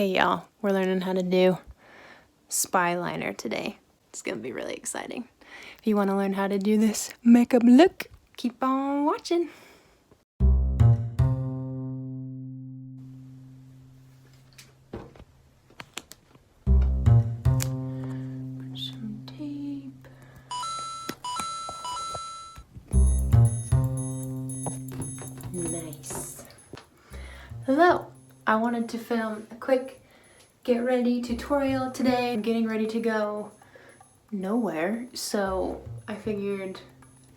Okay, y'all, we're learning how to do spy liner today. It's gonna be really exciting. If you want to learn how to do this makeup look, keep on watching. Put some tape. Nice. Hello. I wanted to film a quick get ready tutorial today. I'm getting ready to go nowhere, so I figured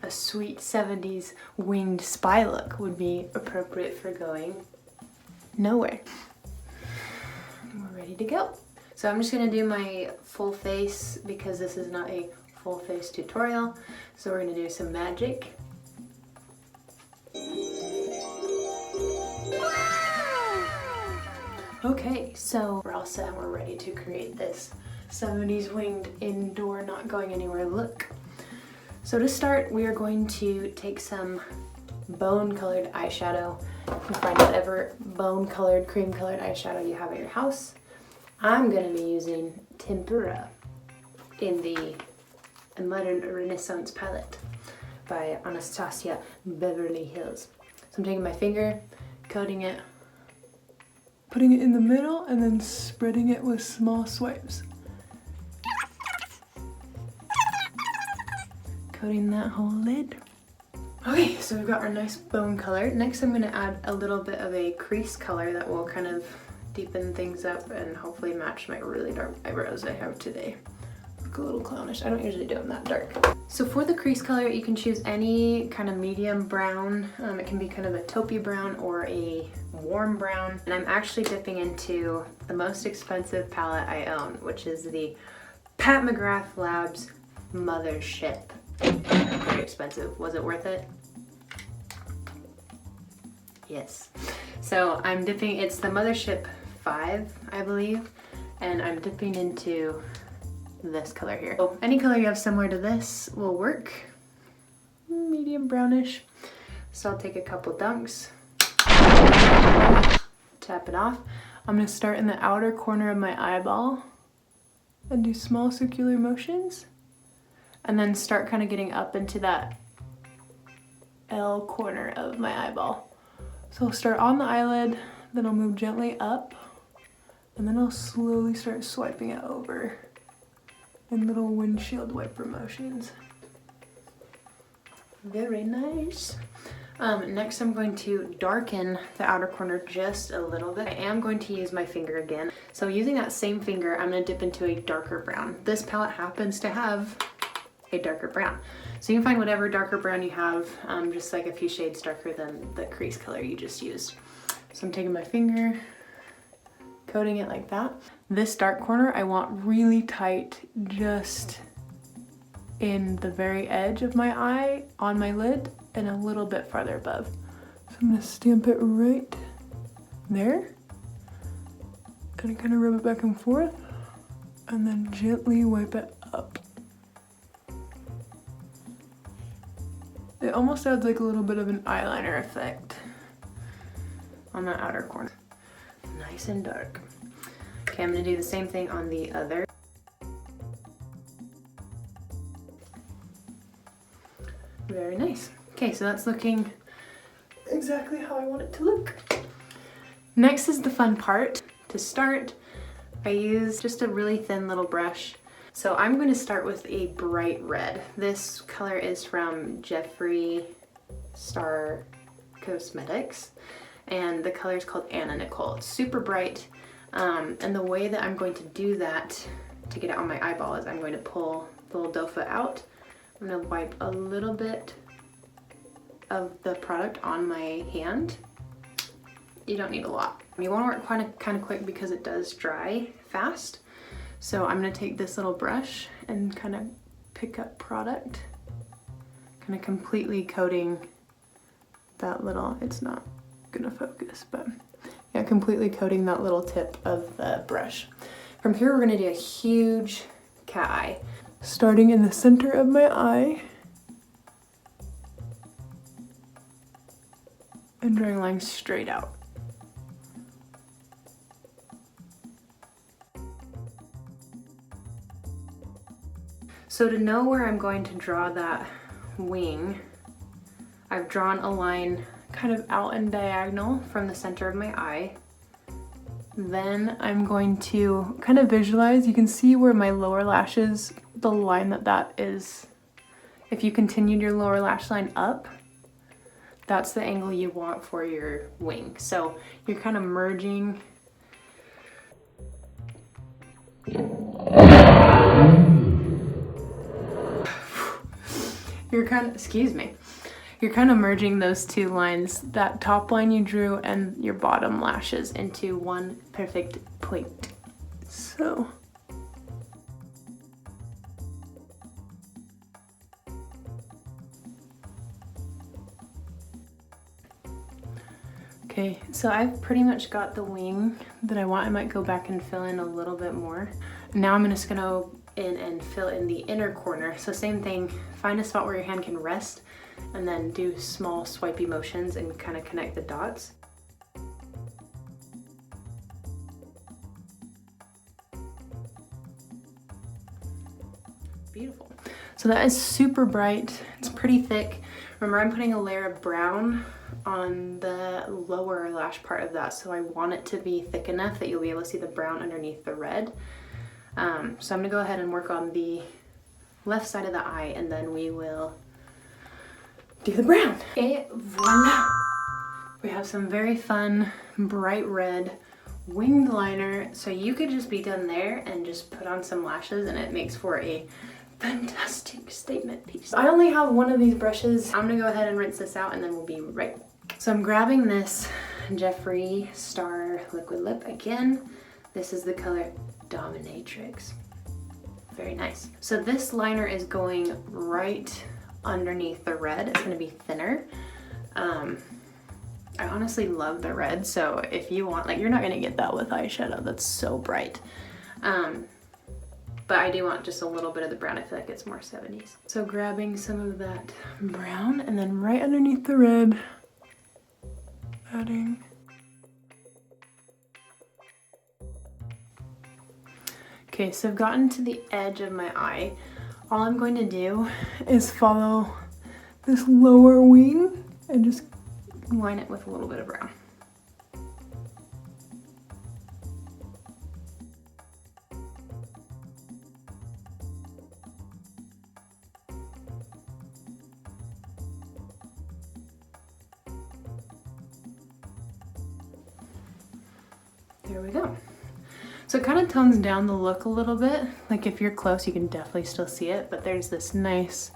a sweet 70s winged spy look would be appropriate for going nowhere. We're ready to go. So I'm just gonna do my full face because this is not a full face tutorial. So we're gonna do some magic. Okay, so we're all set and we're ready to create this 70s winged indoor not going anywhere look. So to start, we are going to take some bone colored eyeshadow. You can find whatever bone colored, cream colored eyeshadow you have at your house. I'm going to be using Tempera in the Modern Renaissance palette by Anastasia, Beverly Hills. So I'm taking my finger, coating it, putting it in the middle, and then spreading it with small swipes. Coating that whole lid. Okay, so we've got our nice bone color. Next I'm gonna add a little bit of a crease color that will kind of deepen things up and hopefully match my really dark eyebrows I have today. Look a little clownish. I don't usually do them that dark. So for the crease color, you can choose any kind of medium brown. It can be kind of a taupey brown or a warm brown. And I'm actually dipping into the most expensive palette I own, which is the Pat McGrath Labs Mothership. Very expensive. Was it worth it? Yes. So I'm dipping, it's the Mothership 5, I believe, and I'm dipping into this color here. So any color you have similar to this will work. Medium brownish. So I'll take a couple dunks, tap it off. I'm gonna start in the outer corner of my eyeball and do small circular motions, and then start kind of getting up into that L corner of my eyeball. So I'll start on the eyelid, then I'll move gently up, and then I'll slowly start swiping it over in little windshield wiper motions. Very nice. Next I'm going to darken the outer corner just a little bit. I am going to use my finger again. So using that same finger, I'm gonna dip into a darker brown. This palette happens to have a darker brown. So you can find whatever darker brown you have, just like a few shades darker than the crease color you just used. So I'm taking my finger, coating it like that. This dark corner I want really tight, just in the very edge of my eye, on my lid, and a little bit farther above. So I'm gonna stamp it right there, and kind of rub it back and forth, and then gently wipe it up. It almost adds like a little bit of an eyeliner effect on the outer corner. Nice and dark. Okay, I'm gonna do the same thing on the other. Very nice. Okay, so that's looking exactly how I want it to look. Next is the fun part. To start, I use just a really thin little brush. So I'm going to start with a bright red. This color is from Jeffree Star Cosmetics, and the color is called Nicole. It's super bright, and the way that I'm going to do that to get it on my eyeball is I'm going to pull the little doe foot out. I'm going to wipe a little bit of the product on my hand. You don't need a lot. You want to work kind of quick because it does dry fast. So I'm gonna take this little brush and kind of pick up product, kind of completely coating that little, it's not gonna focus, but yeah, completely coating that little tip of the brush. From here, we're gonna do a huge cat eye. Starting in the center of my eye and drawing lines straight out. So to know where I'm going to draw that wing, I've drawn a line kind of out and diagonal from the center of my eye. Then I'm going to kind of visualize, you can see where my lower lashes, the line that is, if you continued your lower lash line up, that's the angle you want for your wing. So you're kind of merging. You're kind of merging those two lines, that top line you drew and your bottom lashes, into one perfect point. So. Okay, so I've pretty much got the wing that I want. I might go back and fill in a little bit more. Now I'm just gonna go in and fill in the inner corner. So same thing, find a spot where your hand can rest and then do small swipey motions and kind of connect the dots. Beautiful. So that is super bright. It's pretty thick. Remember, I'm putting a layer of brown on the lower lash part of that, so I want it to be thick enough that you'll be able to see the brown underneath the red. So I'm gonna go ahead and work on the left side of the eye, and then we will do the brown. Et voila! We have some very fun bright red winged liner, so you could just be done there and just put on some lashes and it makes for a fantastic statement piece. I only have one of these brushes. I'm gonna go ahead and rinse this out and then we'll be right back. So I'm grabbing this Jeffree Star Liquid Lip again. This is the color Dominatrix. Very nice. So this liner is going right underneath the red. It's gonna be thinner. I honestly love the red, so if you want, like, you're not gonna get that with eyeshadow, that's so bright. But I do want just a little bit of the brown. I feel like it's more 70s. So grabbing some of that brown and then right underneath the red, adding. Okay, so I've gotten to the edge of my eye. All I'm going to do is follow this lower wing and just line it with a little bit of brown. There we go. So it kind of tones down the look a little bit. Like if you're close, you can definitely still see it, but there's this nice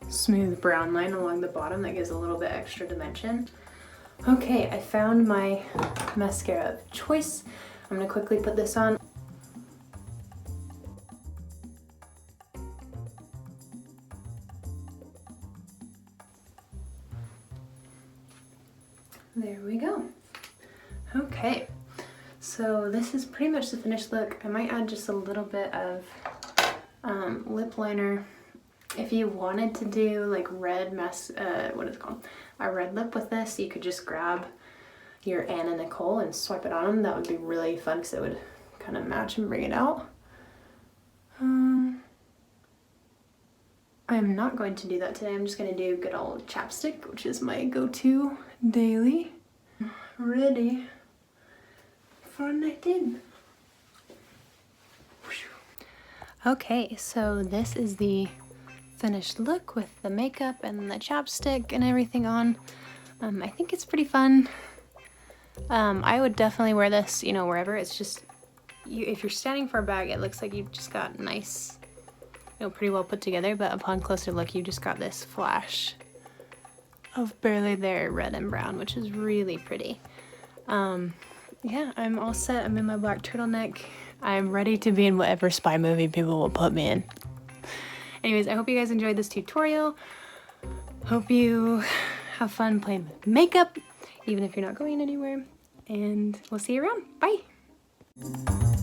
smooth brown line along the bottom that gives a little bit extra dimension. Okay, I found my mascara of choice. I'm gonna quickly put this on. There we go. Okay, so this is pretty much the finished look. I might add just a little bit of lip liner. If you wanted to do like red what is it called? A red lip with this, you could just grab your Nicole and swipe it on them. That would be really fun because it would kind of match and bring it out. I'm not going to do that today. I'm just going to do good old chapstick, which is my go-to daily. Ready for a night in. Okay, so this is the finished look with the makeup and the chapstick and everything on. I think it's pretty fun. I would definitely wear this, you know, wherever. It's just, if you're standing for a bag, it looks like you've just got nice, you know, pretty well put together, but upon closer look, you just got this flash of barely there red and brown, which is really pretty. Yeah, I'm all set. I'm in my black turtleneck. I'm ready to be in whatever spy movie people will put me in. Anyways, I hope you guys enjoyed this tutorial. Hope you have fun playing with makeup, even if you're not going anywhere. And we'll see you around. Bye!